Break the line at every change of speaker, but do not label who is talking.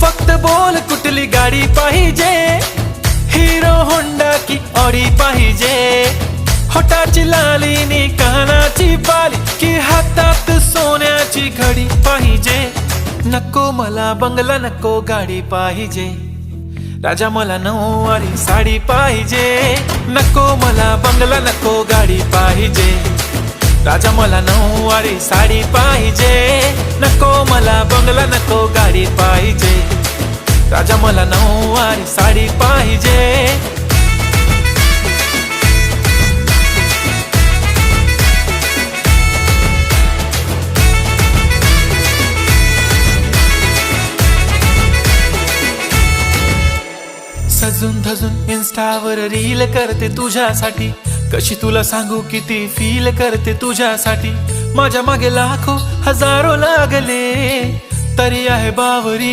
फक्त बोल कुठली गाडी पाहिजे, हिरो होंडा की ऑडी पाहिजे, होटाची लाली नी कानाची बाली की हातात सोन्याची घडी पाहिजे. नको मला बंगला नको गाडी पाहिजे, राजा मला नऊवारी साडी पाहिजे. नको मला बंगला नको गाडी पाहिजे, राजा मला नऊवारी साडी पाहिजे. नको मला बंगला नको गाडी पाहिजे, राजा मला नऊवारी साडी पाहिजे. सजून धजून इन्स्टावर रील करते तुझ्यासाठी, कशी तुला सांगू किती फील करते तुझ्यासाठी. माझ्या मागे लाखो हजारो लागले तरी आहे बावरी